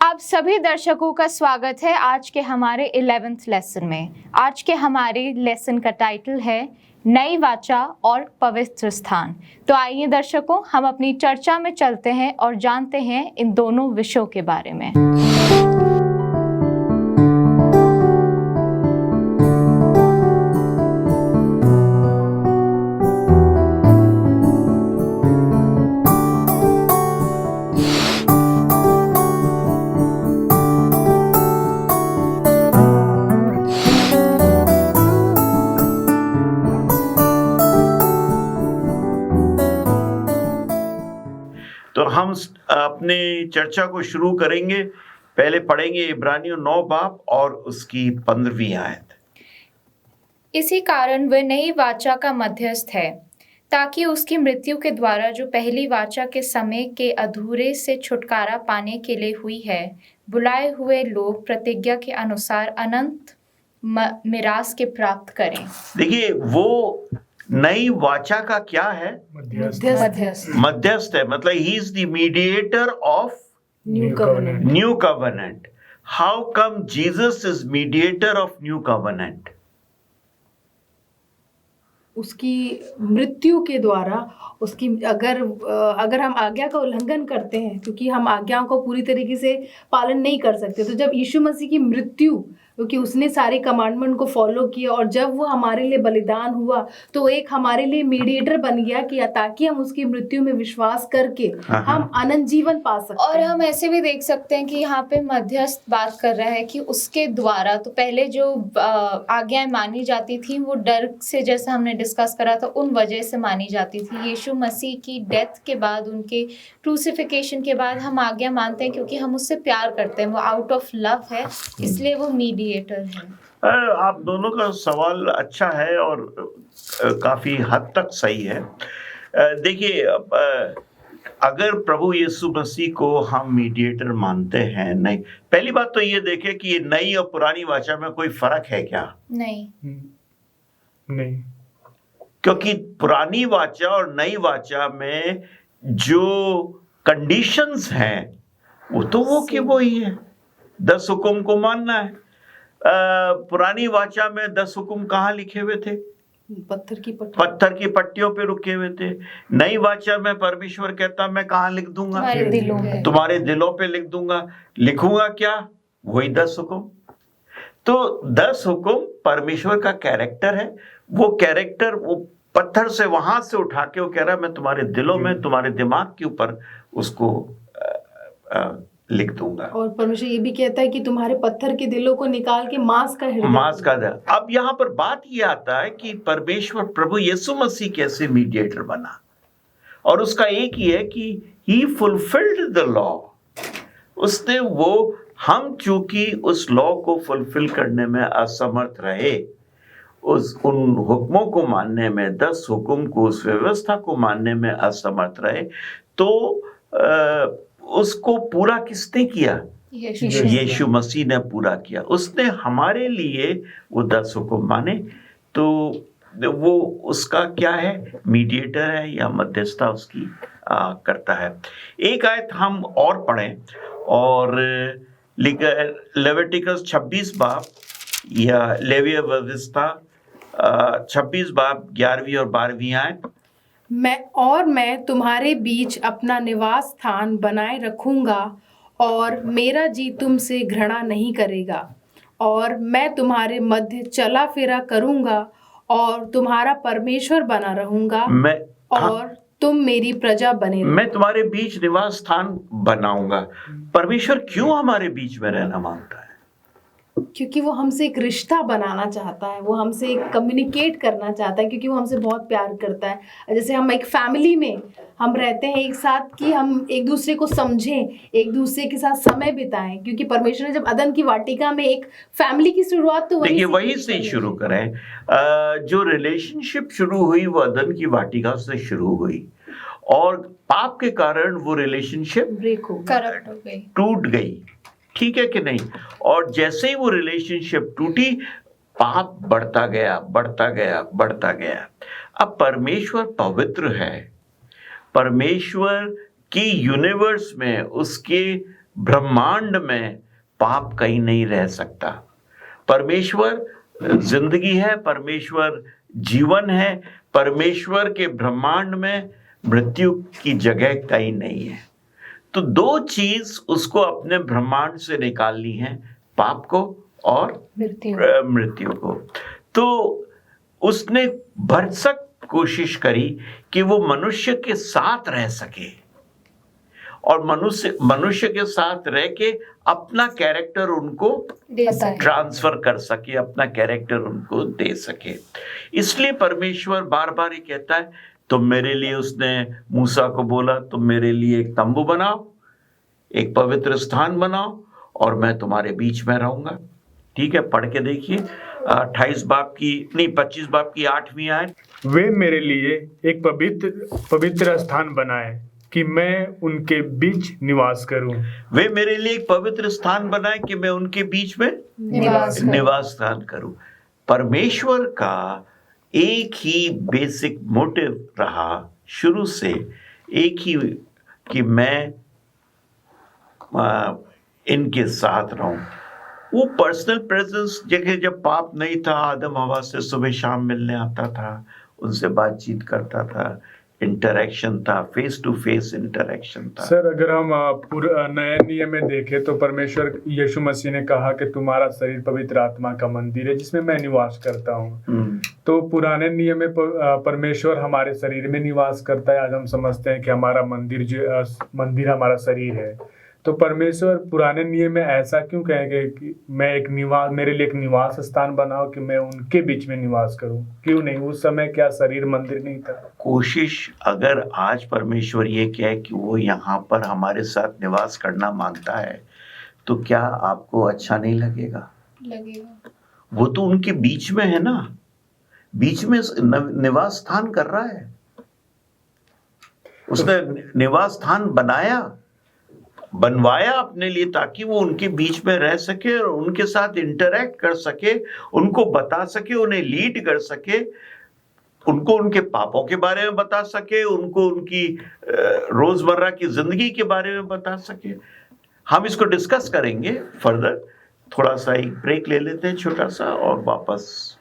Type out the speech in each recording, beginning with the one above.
आप सभी दर्शकों का स्वागत है आज के हमारे 11th लेसन में। आज के हमारे लेसन का टाइटल है नई वाचा और पवित्र स्थान। तो आइए दर्शकों, हम अपनी चर्चा में चलते हैं और जानते हैं इन दोनों विषयों के बारे में। तो हम अपने चर्चा को शुरू करेंगे। पहले पढ़ेंगे इब्रानियों 9 बाब और उसकी 15वीं आयत। इसी कारण वह नई वाचा का मध्यस्थ है, ताकि उसकी मृत्यु के द्वारा जो पहली वाचा के समय के अधूरे से छुटकारा पाने के लिए हुई है, बुलाए हुए लोग प्रतिज्ञा के अनुसार अनंत मिरास के प्राप्त करें। देखिए, वो नई वाचा का क्या है? मध्यस्थ है। मतलब he is the mediator of new covenant. How come Jesus is mediator of new covenant? उसकी मृत्यु के द्वारा, उसकी अगर हम आज्ञा का उल्लंघन करते हैं, क्योंकि हम आज्ञाओं को पूरी तरीके से पालन नहीं कर सकते, तो जब यीशु मसीह की मृत्यु, क्योंकि उसने सारे कमांडमेंट को फॉलो किया और जब वो हमारे लिए बलिदान हुआ तो एक हमारे लिए मीडिएटर बन गया कि ताकि हम उसकी मृत्यु में विश्वास करके हम अनंत जीवन पा सकते और हैं। हम ऐसे भी देख सकते हैं कि यहाँ पे मध्यस्थ बात कर रहा है कि उसके द्वारा, तो पहले जो आज्ञाएं मानी जाती थी वो डर से, जैसे हमने डिस्कस करा था, उन वजह से मानी जाती थी। यीशु मसीह की डेथ के बाद, उनके क्रूसिफिकेशन के बाद हम आज्ञा मानते हैं क्योंकि हम उससे प्यार करते हैं, वो आउट ऑफ लव है, इसलिए वो मीडिएटर है। आप दोनों का सवाल अच्छा है और काफी हद तक सही है। देखिए, अगर प्रभु यीशु मसीह को हम मीडिएटर मानते हैं, नहीं, पहली बात तो ये देखें कि ये नई और पुरानी वाचा में कोई फर्क है क्या? नहीं। क्योंकि पुरानी वाचा और नई वाचा में जो कंडीशंस हैं वो तो वो की वो ही है। 10 हुक्म को मानना है। पुरानी वाचा में 10 हुक्म कहाँ लिखे हुए थे? पत्थर की पट्टियों पे रुके हुए थे। नई वाचा में परमेश्वर कहता, मैं कहाँ लिख दूंगा? तुम्हारे दिलों पे लिख दूंगा। लिखूंगा क्या? वही 10 हुक्म। तो 10 हुक्म परमेश्वर का कैरेक्टर है। वो कैरेक्टर वो पत्थर से वहां से उठा के वो कह रहा है, मैं तुम्हारे दिलों में, तुम्हारे दिमाग के ऊपर उसको लिख दूंगा। और परमेश्वर ये भी कहता है कि तुम्हारे पत्थर के दिलों को निकाल के मांस का दिल। अब यहाँ पर बात ये आता है कि परमेश्वर प्रभु यीशु मसीह कैसे मीडिएटर बना, और उसका एक ही है कि ही फुलफिल्ड द लॉ। उसने हम चूंकि उस लॉ को फुलफिल करने में असमर्थ रहे, उन हुक्मों को मानने में, 10 हुक्म को, उस व्यवस्था को मानने में असमर्थ रहे, तो उसको पूरा किसने किया? यीशु मसीह ने पूरा किया। उसने हमारे लिए वो 10 हुक्म माने, तो वो उसका क्या है? मीडिएटर है या मध्यस्थता उसकी करता है। एक आयत हम और पढ़ें, और लेविटिकस 26 बाब या लेवीय व्यवस्था 26 बाब 11वीं और 12वीं आयत। मैं तुम्हारे बीच अपना निवास स्थान बनाए रखूंगा और मेरा जी तुमसे घृणा नहीं करेगा, और मैं तुम्हारे मध्य चला फिरा करूंगा और तुम्हारा परमेश्वर बना रहूंगा, और तुम मेरी प्रजा बने। मैं तुम्हारे बीच निवास स्थान बनाऊंगा। परमेश्वर क्यों हमारे बीच में रहना मांगता है? क्योंकि वो हमसे एक रिश्ता बनाना चाहता है, वो हमसे एक कम्युनिकेट करना चाहता है, क्योंकि वो हमसे बहुत प्यार करता है। जैसे हम एक फैमिली में हम रहते हैं एक साथ, कि हम एक दूसरे को समझें, एक दूसरे के साथ समय बिताएं, क्योंकि परमेश्वर ने जब अदन की वाटिका में एक फैमिली की शुरुआत तो वही से शुरू करें। जो रिलेशनशिप शुरू हुई वो अदन की वाटिका से शुरू हुई, और पाप के कारण वो रिलेशनशिप करप्ट हो गई, टूट गई। ठीक है कि नहीं? और जैसे ही वो रिलेशनशिप टूटी, पाप बढ़ता गया, बढ़ता गया, बढ़ता गया। अब परमेश्वर पवित्र है। परमेश्वर की यूनिवर्स में, उसके ब्रह्मांड में पाप कहीं नहीं रह सकता। परमेश्वर जिंदगी है, परमेश्वर जीवन है, परमेश्वर के ब्रह्मांड में मृत्यु की जगह कहीं नहीं है। तो दो चीज उसको अपने ब्रह्मांड से निकालनी है, पाप को और मृत्यु को। तो उसने भरसक कोशिश करी कि वो मनुष्य के साथ रह सके और मनुष्य के साथ रह के अपना कैरेक्टर उनको ट्रांसफर कर सके, अपना कैरेक्टर उनको दे सके। इसलिए परमेश्वर बार बार ये कहता है, तो मेरे लिए उसने मूसा को बोला, तुम मेरे लिए एक तंबू बनाओ, एक पवित्र स्थान बनाओ और मैं तुम्हारे बीच में रहूंगा। ठीक है, पढ़ के देखिए 25 बाब की 8वीं आयत। वे मेरे लिए एक पवित्र स्थान बनाए कि मैं उनके बीच निवास करूं। वे मेरे लिए एक पवित्र स्थान बनाए कि मैं उनके बीच में निवास स्थान करूं। परमेश्वर का एक ही बेसिक मोटिव रहा शुरू से, एक ही, कि मैं इनके साथ रहूं। वो पर्सनल प्रेजेंस, जब पाप नहीं था, आदम हवा से सुबह शाम मिलने आता था, उनसे बातचीत करता था, इंटरेक्शन था, फेस टू फेस इंटरेक्शन था। सर, अगर हम नए नियम में देखें तो परमेश्वर यीशु मसीह ने कहा कि तुम्हारा शरीर पवित्र आत्मा का मंदिर है जिसमें मैं निवास करता हूँ। तो पुराने नियम में परमेश्वर हमारे शरीर में निवास करता है। आज हम समझते हैं कि हमारा मंदिर हमारा शरीर है। तो परमेश्वर पुराने नियम में ऐसा क्यों कहेंगे कि मेरे लिए एक निवास स्थान बनाओ कि मैं उनके बीच में निवास करूं? क्यों नहीं? उस समय क्या शरीर मंदिर नहीं था? कोशिश, अगर आज परमेश्वर ये कहे कि वो यहाँ पर हमारे साथ निवास करना मांगता है, तो क्या आपको अच्छा नहीं लगेगा? वो तो उनके बीच में है ना, बीच में निवास स्थान कर रहा है। उसने निवास स्थान बनवाया अपने लिए ताकि वो उनके बीच में रह सके और उनके साथ इंटरैक्ट कर सके, उनको बता सके, उन्हें लीड कर सके, उनको उनके पापों के बारे में बता सके, उनको उनकी रोजमर्रा की जिंदगी के बारे में बता सके। हम इसको डिस्कस करेंगे फर्दर। थोड़ा सा एक ब्रेक ले लेते हैं छोटा सा, और वापस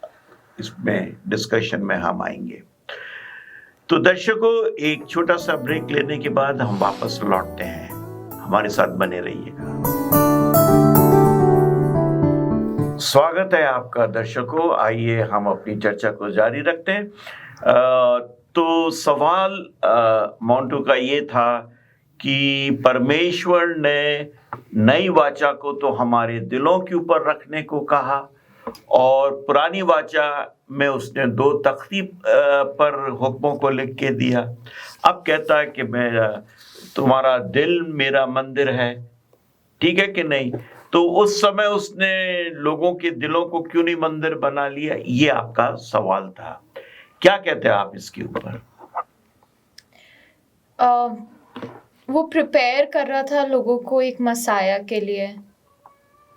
इसमें डिस्कशन में हम आएंगे। तो दर्शकों, एक छोटा सा ब्रेक लेने के बाद हम वापस लौटते हैं। हमारे साथ बने रहिएगा। स्वागत है आपका दर्शकों। आइए हम अपनी चर्चा को जारी रखते हैं। तो सवाल मोंटू का ये था कि परमेश्वर ने नई वाचा को तो हमारे दिलों के ऊपर रखने को कहा, और पुरानी वाचा में उसने 2 तख्ती पर हुक्मों को लिख के दिया। अब कहता है कि तुम्हारा दिल मेरा मंदिर है। ठीक है कि नहीं? तो उस समय उसने लोगों के दिलों को क्यों नहीं मंदिर बना लिया? ये आपका सवाल था। क्या कहते हैं आप इसके ऊपर? वो प्रिपेयर कर रहा था लोगों को एक मसाया के लिए,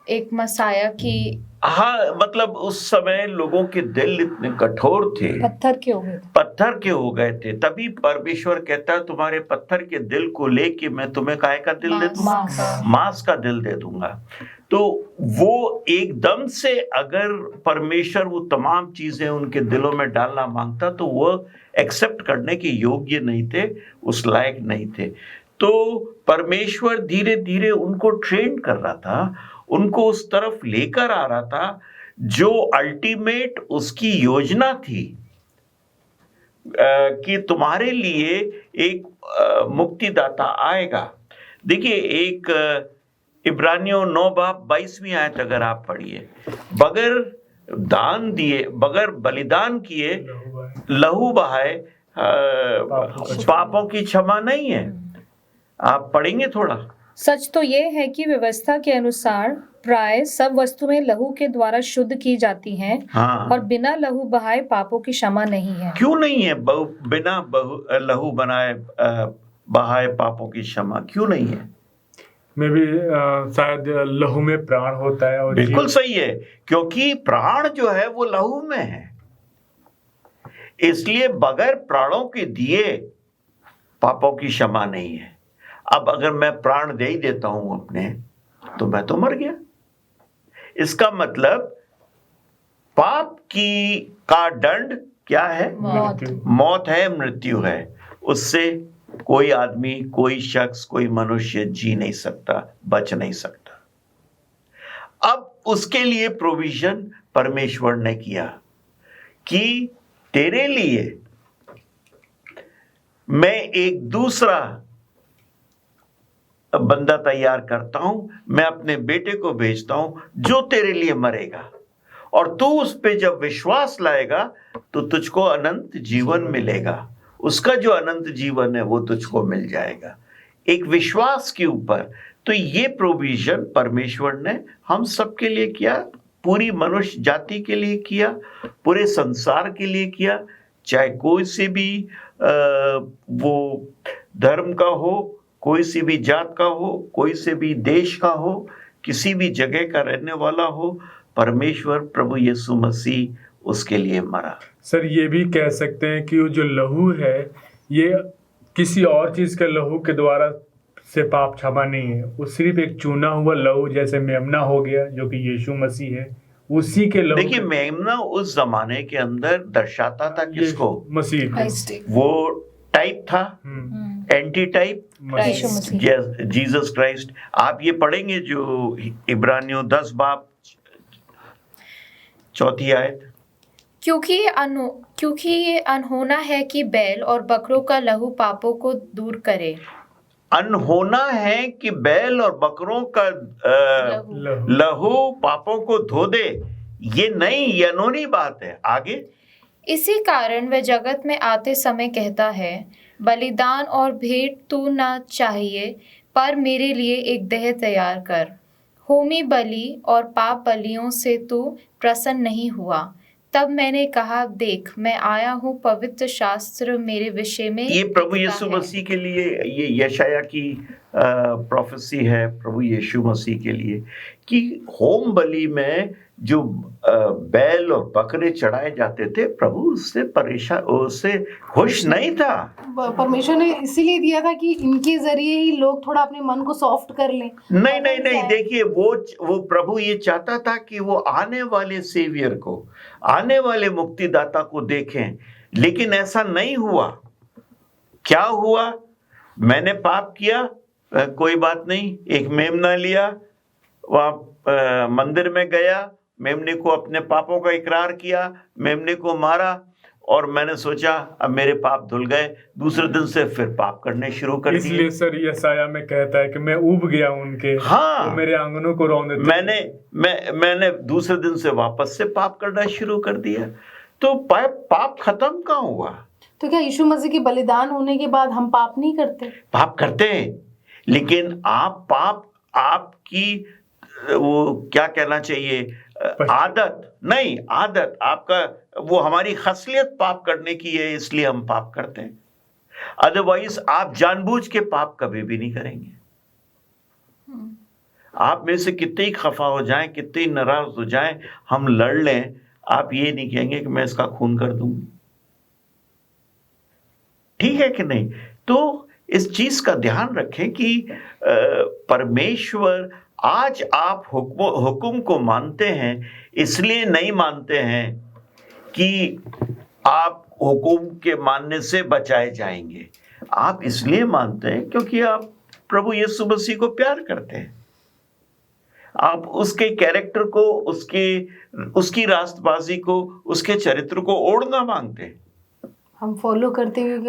एक मसाया की। हाँ, मतलब उस समय लोगों के दिल इतने कठोर थे, पत्थर के हो गए थे। तभी परमेश्वर कहता है तुम्हारे पत्थर के दिल को लेके मैं तुम्हें काहे का दिल दे दूंगा? मांस का दिल दे दूंगा। तो वो एकदम से अगर परमेश्वर वो तमाम चीजें उनके दिलों में डालना मांगता तो वो एक्सेप्ट करने के योग्य नहीं थे, उस लायक नहीं थे। तो परमेश्वर धीरे धीरे उनको ट्रेन कर रहा था, उनको उस तरफ लेकर आ रहा था जो अल्टीमेट उसकी योजना थी, कि तुम्हारे लिए एक मुक्तिदाता आएगा। देखिए, एक इब्रानियों 9 बाब 22वीं आयत अगर आप पढ़िए, बगैर दान दिए, बगैर बलिदान किए, लहू बहाए पापों की क्षमा नहीं है। आप पढ़ेंगे थोड़ा? सच तो ये है कि व्यवस्था के अनुसार प्राय सब वस्तुएं लहू के द्वारा शुद्ध की जाती हैं। हाँ। और बिना लहू बहाए पापों की क्षमा नहीं है। क्यों नहीं है? बिना लहू बहाए पापों की क्षमा क्यों नहीं है? में भी शायद लहू में प्राण होता है। और बिल्कुल सही है, क्योंकि प्राण जो है वो लहू में है, इसलिए बगैर प्राणों के दिए पापों की क्षमा नहीं है। अब अगर मैं प्राण दे ही देता हूं अपने, तो मैं तो मर गया। इसका मतलब पाप का दंड क्या है? मौत है, मृत्यु है। उससे कोई आदमी, कोई शख्स, कोई मनुष्य जी नहीं सकता, बच नहीं सकता। अब उसके लिए प्रोविजन परमेश्वर ने किया कि तेरे लिए मैं एक दूसरा बंदा तैयार करता हूं, मैं अपने बेटे को भेजता हूं जो तेरे लिए मरेगा, और तू उस पे जब विश्वास लाएगा तो तुझको अनंत जीवन मिलेगा। उसका जो अनंत जीवन है वो तुझको मिल जाएगा, एक विश्वास के ऊपर। तो ये प्रोविजन परमेश्वर ने हम सबके लिए किया, पूरी मनुष्य जाति के लिए किया, पूरे संसार के लिए किया, चाहे कोई से भी वो धर्म का हो, कोई सी भी जात का हो, कोई से भी देश का हो, किसी भी जगह का रहने वाला हो, परमेश्वर प्रभु यीशु मसीह उसके लिए मरा। सर ये भी कह सकते हैं कि वो जो लहू है ये किसी और चीज के लहू के द्वारा से पाप क्षमा नहीं है, वो सिर्फ एक चुना हुआ लहू, जैसे मेमना हो गया जो कि यीशु मसीह है, उसी के लहू। देखिए मेमना उस जमाने के अंदर दर्शाता था किसको? मसीह। वो टाइप था, एंटी टाइप, यीशु मसीह। Jesus Christ. आप ये पढ़ेंगे जो इब्रानियों 10 बाब 4 आयत, क्योंकि ये अनहोना है कि बैल और बकरों का लहू पापों को दूर करे। अनहोना है कि बैल और बकरों का लहू पापों को धो दे। ये नहीं, ये अनहोनी बात है। आगे, इसी कारण वह जगत में आते समय कहता है, बलिदान और भेंट तू ना चाहिए, पर मेरे लिए एक देह तैयार कर। होमी बलि और पाप बलियों से तू प्रसन्न नहीं हुआ। तब मैंने कहा, देख मैं आया हूँ, पवित्र शास्त्र मेरे विषय में ये प्रभु लिखता यीशु है। मसीह के लिए, ये यशाया की प्रोफेसी है प्रभु यीशु मसीह के लिए, कि होम बलि में जो बैल और बकरे चढ़ाए जाते थे, प्रभु उससे परेशान, उससे खुश नहीं था। परमेश्वर ने इसीलिए दिया था कि इनके जरिए ही लोग थोड़ा अपने मन को सॉफ्ट कर लें। नहीं नहीं नहीं, देखिए वो प्रभु ये चाहता था कि वो आने वाले सेवियर को, आने वाले मुक्तिदाता को देखें, लेकिन ऐसा नहीं हुआ। क्या हुआ? मैंने पाप किया, कोई बात नहीं, एक मेमना लिया, वहां मंदिर में गया, मेमने को अपने पापों का इकरार किया, मेमने को मारा, और मैंने सोचा अब मेरे पाप धुल गए, दूसरे दिन से फिर पाप करने शुरू कर दिए। इसलिए सर यशाया में कहता है कि मैं उब गया उनके, हाँ, तो मेरे आंगनों को रौंदे थे। मैंने दूसरे दिन से वापस से पाप करना शुरू कर दिया। तो पाप खत्म कहाँ हुआ? तो क्या यीशु मसीह की बलिदान होने के बाद हम पाप नहीं करते? पाप करते हैं, लेकिन आपकी वो क्या कहना चाहिए, आदत नहीं, आदत आपका, वो हमारी खसलियत पाप करने की है, इसलिए हम पाप करते हैं। अदरवाइज आप जानबूझ के पाप कभी भी नहीं करेंगे। आप में से कितने ही खफा हो जाएं, कितने ही नाराज हो जाएं, हम लड़ लें, आप ये नहीं कहेंगे कि मैं इसका खून कर दूंगी। ठीक है कि नहीं? तो इस चीज का ध्यान रखें कि परमेश्वर, आज आप हुक्म को मानते हैं, इसलिए नहीं मानते हैं कि आप हुक्म के मानने से बचाए जाएंगे। आप इसलिए मानते हैं क्योंकि आप प्रभु यीशु मसीह को प्यार करते हैं, आप उसके कैरेक्टर को, उसकी रास्तबाजी को, उसके चरित्र को ओढ़ना मांगते हैं। हम फॉलो करते हैं,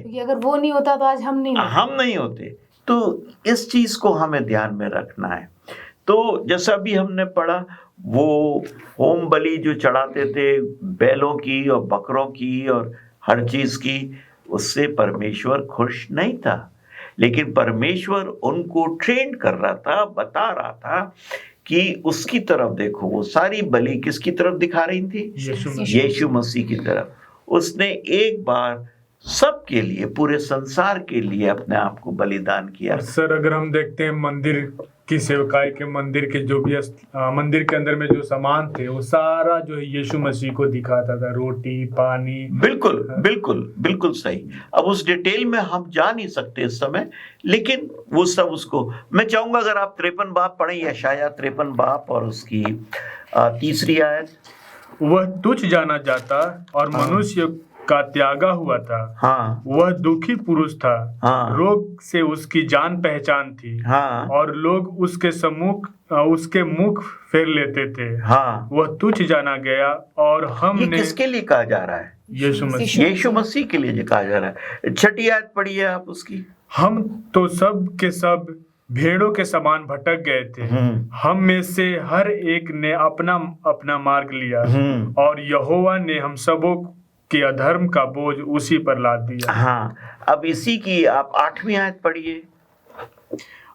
क्योंकि अगर वो नहीं होता तो आज हम नहीं होते। तो इस चीज को हमें ध्यान में रखना है। तो जैसा भी हमने पढ़ा, वो होम बलि जो चढ़ाते थे बैलों की और बकरों की और हर चीज की, उससे परमेश्वर खुश नहीं था। लेकिन परमेश्वर उनको ट्रेन कर रहा था, बता रहा था कि उसकी तरफ देखो। वो सारी बलि किसकी तरफ दिखा रही थी? यीशु मसीह की तरफ। उसने एक बार सबके लिए, पूरे संसार के लिए अपने आप को बलिदान किया। सर अगर हम देखते हैं मंदिर की सेवकाई के मंदिर के जो भी मंदिर के अंदर में जो सामान थे वो सारा जो है यीशु मसीह को दिखाता था, रोटी पानी। बिल्कुल बिल्कुल बिल्कुल सही। अब उस डिटेल में हम जा नहीं सकते इस समय, लेकिन वो सब उसको मैं चाहूंगा अगर आप 53 बाब पढ़ें, यशायाह 53 बाब और उसकी तीसरी आयत। वह तुच्छ जाना जाता और मनुष्य का त्यागा हुआ था। हाँ वह दुखी पुरुष था। हाँ। रोग से उसकी जान पहचान थी। हाँ और लोग उसके मुख फेर लेते थे। हाँ। वह तुच्छ जाना गया और ये हमने किसके लिए कहा जा रहा है? यीशु मसीह। यीशु मसीह के लिए कहा जा रहा है। छठी आयत पढ़िए आप उसकी। हम तो सब के सब भेड़ों के समान भटक गए थे। हम में से हर एक ने अपना अपना मार्ग लिया और यहोवा ने हम सबों के अधर्म का बोझ उसी पर लाद दिया। हाँ, अब इसी की आप 8वीं आयत पढ़िए।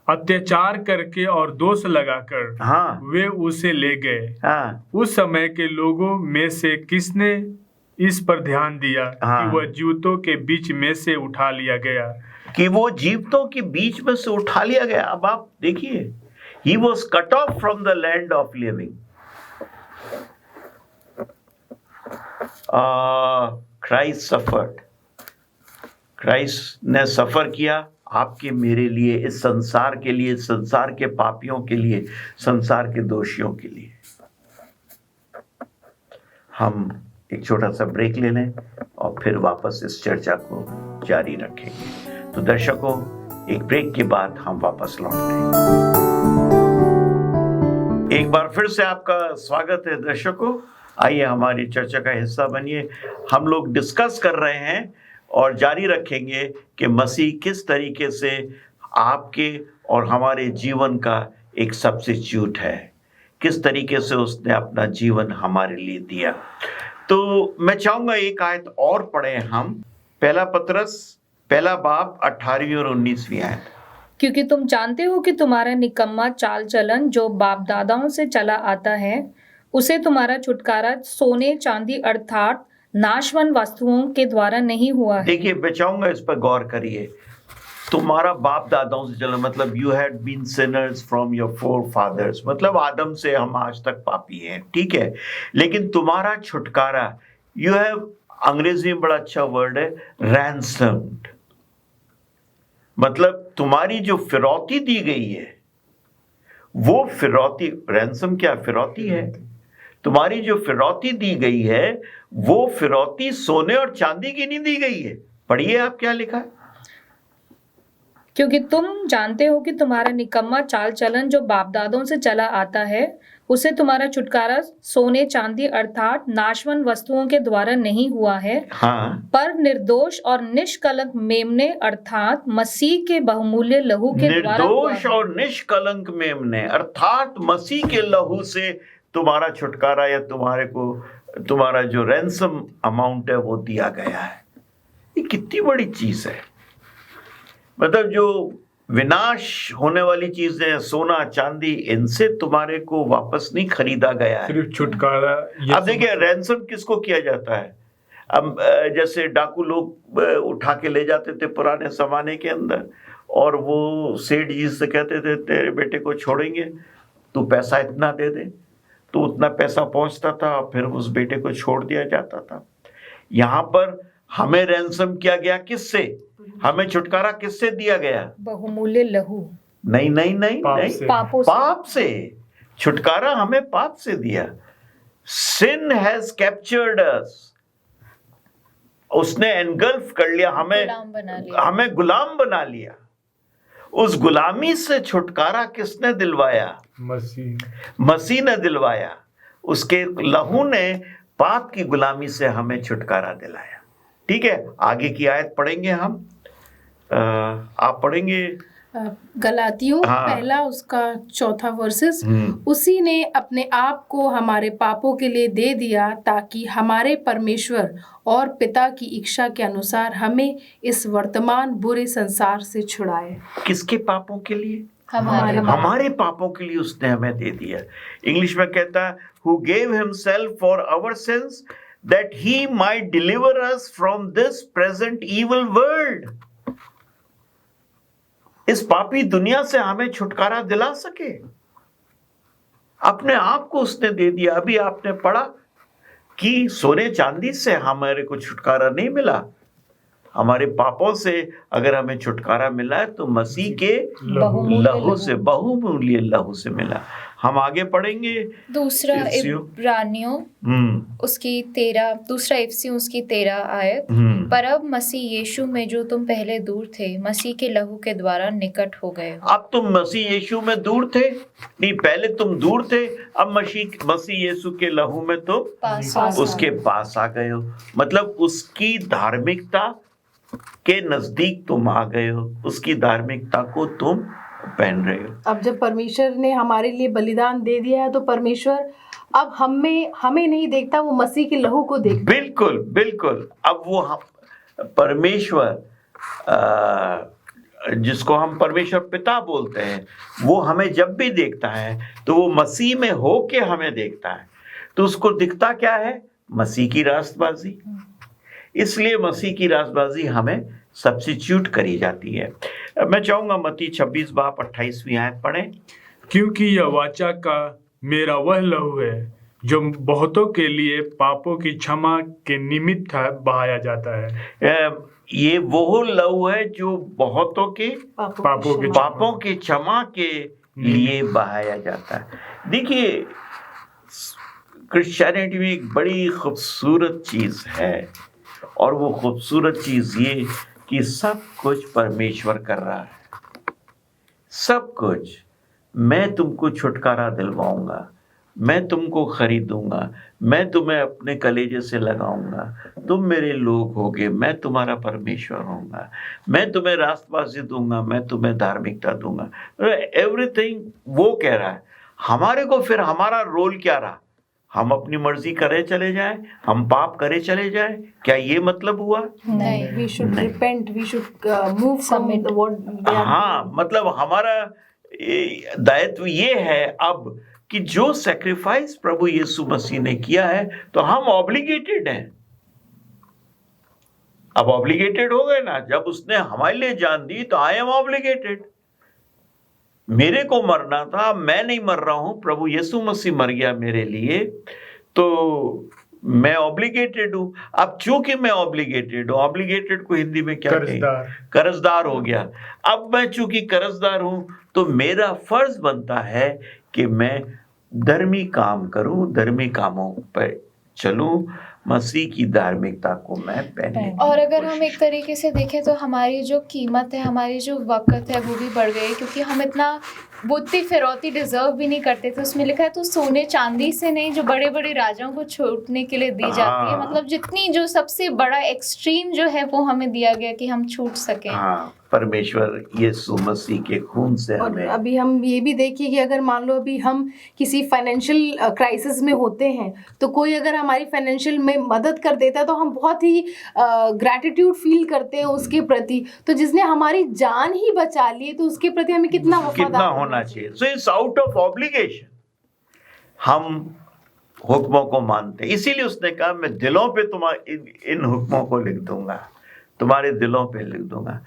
अत्याचार करके और दोष लगाकर हाँ वे उसे ले गए। हाँ उस समय के लोगों में से किसने इस पर ध्यान दिया हाँ। कि वह जूतों के बीच में से उठा लिया गया, कि वो जीवतों के बीच में से उठा लिया गया। अब आप देखिए, he was cut off from the land of living. Christ suffered. Christ ने सफर किया आपके मेरे लिए, इस संसार के लिए, संसार के पापियों के लिए, संसार के दोषियों के लिए। हम एक छोटा सा ब्रेक ले लें और फिर वापस इस चर्चा को जारी रखेंगे। तो दर्शकों, एक ब्रेक के बाद हम वापस लौटते हैं। एक बार फिर से आपका स्वागत है दर्शकों। आइए हमारी चर्चा का हिस्सा बनिए। हम लोग डिस्कस कर रहे हैं और जारी रखेंगे कि मसीह किस तरीके से आपके और हमारे जीवन का एक सब्स्टिट्यूट है, किस तरीके से उसने अपना जीवन हमारे लिए दिया। तो मैं चाहूंगा एक आयत और पढ़ें हम, पहला पतरस पहला बाब 18वीं और 19वीं आयत। क्योंकि तुम जानते हो कि तुम्हारा निकम्मा चाल चलन जो बाप दादाओं से चला आता है, उसे तुम्हारा छुटकारा सोने चांदी अर्थात नाशवान वस्तुओं के द्वारा नहीं हुआ है। देखिए, मैं चाहूंगा इस पर गौर करिए। तुम्हारा बाप दादाओं से चला, मतलब you had been sinners from your forefathers, मतलब आदम से हम आज तक पापी हैं, ठीक है। लेकिन तुम्हारा छुटकारा, यू हैव, अंग्रेजी में बड़ा अच्छा वर्ड है, रैंसम्ड, मतलब तुम्हारी जो फिरौती दी गई है वो फिरौती, रैंसम क्या फिरौती है, तुम्हारी जो फिरौती दी गई है वो फिरौती सोने और चांदी की नहीं दी गई है। पढ़िए आप क्या लिखा है। क्योंकि तुम जानते हो कि तुम्हारा निकम्मा चाल चलन जो बाप दादों से चला आता है, उसे तुम्हारा छुटकारा सोने चांदी अर्थात नाशवान वस्तुओं के द्वारा नहीं हुआ है, हाँ। पर निर्दोष और निष्कलंक मेमने अर्थात मसीह के बहुमूल्य लहू के द्वारा हुआ निर्दोष है। और निष्कलंक मेमने अर्थात मसीह के लहू से तुम्हारा छुटकारा या तुम्हारे को तुम्हारा जो रैंसम अमाउंट है वो दिया गया है। ये कितनी बड़ी चीज है। मतलब जो विनाश होने वाली चीजें, सोना चांदी, इनसे तुम्हारे को वापस नहीं खरीदा गया है, सिर्फ छुटकारा। अब देखिए, रैंसम किसको किया जाता है। अब जैसे डाकू लोग उठा के ले जाते थे पुराने जमाने के अंदर, और वो सेठ जी से कहते थे तेरे बेटे को छोड़ेंगे, तू पैसा इतना दे दे, तो उतना पैसा पहुंचता था, फिर उस बेटे को छोड़ दिया जाता था। यहाँ पर हमें रैंसम किया गया किससे, हमें छुटकारा किससे दिया गया? बहुमूल्य लहू। नहीं नहीं नहीं पाप नहीं, से। पापों से। पाप से छुटकारा हमें पाप से दिया। सिन हैज कैप्चर्ड अस, उसने एनगल्फ कर लिया, हमें गुलाम बना लिया। हमें गुलाम बना लिया। उस गुलामी से छुटकारा किसने दिलवाया? मसीह ने दिलवाया। उसके लहू ने पाप की गुलामी से हमें छुटकारा दिलाया। ठीक है, आगे की आयत पढ़ेंगे हम। आप पढ़ेंगे गलातियों हाँ। पहला उसका 4 वर्सेस। उसी ने अपने आप को हमारे पापों के लिए दे दिया ताकि हमारे परमेश्वर और पिता की इच्छा के अनुसार हमें इस वर्तमान बुरे संसार से छुड़ाए। किसके पापों के लिए? हमारे पापों के लिए उसने हमें दे दिया। इंग्लिश में कहता है who gave himself for our sins that he might deliver us from this present evil world। इस पापी दुनिया से हमें छुटकारा दिला सके। अपने आप को उसने दे दिया। अभी आपने पढ़ा कि सोने चांदी से हमारे को छुटकारा नहीं मिला, हमारे पापों से अगर हमें छुटकारा मिला है तो मसीह के लहू से, बहुमूल्य लहू से मिला। हम आगे पढ़ेंगे दूसरा इब्रानियों उसकी 13 आयत। पर अब मसीह यीशु में जो तुम पहले दूर थे, मसीह के लहू के द्वारा निकट हो गए हो। अब तुम मसीह यीशु में दूर थे, नहीं पहले तुम दूर थे, अब मसीह यीशु के लहू में तुम उसके पास आ गए हो। मतलब उसकी धार्मिकता के नजदीक तुम आ गए हो, उसकी धार्मिकता को तुम पहन रहे हो। अब जब परमेश्वर ने हमारे लिए बलिदान दे दिया है तो परमेश्वर अब हमें नहीं देखता, वो मसीह के लहू को देखता। बिल्कुल बिल्कुल। अब वो परमेश्वर जिसको हम परमेश्वर पिता बोलते हैं, वो हमें जब भी देखता है तो वो मसीह में होके हमें देखता है। तो उसको दिखता क्या है? मसीह की रास्तबाजी। इसलिए मसीह की रास्तबाजी हमें सब्स्टिट्यूट करी जाती है। मैं चाहूंगा मत्ती 26:28 आयत पढ़ें। क्योंकि यह वाचा का मेरा वह लहू है जो बहुतों के लिए पापों की क्षमा के निमित्त बहाया जाता है। ये वो लहू है जो बहुतों के पापों की क्षमा के लिए बहाया जाता है। देखिए, क्रिश्चियनिटी में एक बड़ी खूबसूरत चीज है, और वो खूबसूरत चीज ये कि सब कुछ परमेश्वर कर रहा है। सब कुछ। मैं तुमको छुटकारा दिलवाऊंगा, मैं तुमको खरीदूंगा, मैं तुम्हें अपने कलेजे से लगाऊंगा, तुम मेरे लोग होगे, मैं तुम्हारा परमेश्वर होऊंगा, मैं तुम्हें रास्तबाजी दूंगा, मैं तुम्हें धार्मिकता दूंगा। एवरीथिंग वो कह रहा है। हमारे को फिर हमारा रोल क्या रहा? हम अपनी मर्जी करे चले जाएं, हम पाप करे चले जाएं, क्या ये मतलब हुआ? नहीं। We should repent, we should move from the what। हाँ, मतलब हमारा दायित्व ये है अब कि जो सैक्रिफाइस प्रभु यीशु मसीह ने किया है तो हम ऑब्लिगेटेड हैं। अब ऑब्लिगेटेड हो गए ना, जब उसने हमारे लिए जान दी तो आई एम ऑब्लिगेटेड। मेरे को मरना था, मैं नहीं मर रहा हूं, प्रभु यीशु मसीह मर गया मेरे लिए, तो मैं ऑब्लिगेटेड हूं। अब चूंकि मैं ऑब्लिगेटेड हूं, ऑब्लिगेटेड को हिंदी में क्या कहें? कर्जदार हो गया। अब मैं चूंकि कर्जदार हूं तो मेरा फर्ज बनता है कि मैं धर्मी काम करूं, धर्मी कामों पर चलूं, मसीह की धार्मिकता को मैं पहने। और अगर हम एक तरीके से देखें तो हमारी जो कीमत है, हमारी जो वक़्त है, वो भी बढ़ गई, क्योंकि हम इतना बुद्धि फिरौती डिजर्व भी नहीं करते थे। उसमें लिखा है तो सोने चांदी से नहीं, जो बड़े बड़े राजाओं को छूटने के लिए दी जाती है। मतलब जितनी जो सबसे बड़ा एक्सट्रीम जो है वो हमें दिया गया कि हम छूट सकें। हाँ, परमेश्वर यीशु मसीह के खून से हमें। और अभी हम ये भी देखिए कि अगर मान लो अभी हम किसी फाइनेंशियल क्राइसिस में होते हैं तो कोई अगर हमारी फाइनेंशियल में मदद कर देता है तो हम बहुत ही ग्रैटिट्यूड फील करते हैं उसके प्रति। तो जिसने हमारी जान ही बचा ली तो उसके प्रति हमें कितना होना चाहिए। So it's out of obligation हम हुक्मों को मानते हैं। इसीलिए उसने कहा मैं दिलों पे तुम्हारे इन हुक्मों को लिख दूंगा, तुम्हारे दिलों पे लिख दूंगा।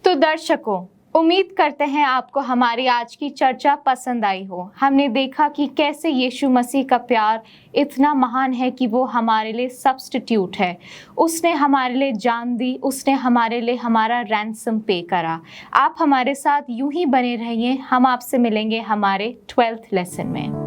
तो दर्शकों, उम्मीद करते हैं आपको हमारी आज की चर्चा पसंद आई हो। हमने देखा कि कैसे यीशु मसीह का प्यार इतना महान है कि वो हमारे लिए सब्स्टिट्यूट है। उसने हमारे लिए जान दी, उसने हमारे लिए हमारा रैंसम पे करा। आप हमारे साथ यूं ही बने रहिए। हम आपसे मिलेंगे हमारे 12th लेसन में।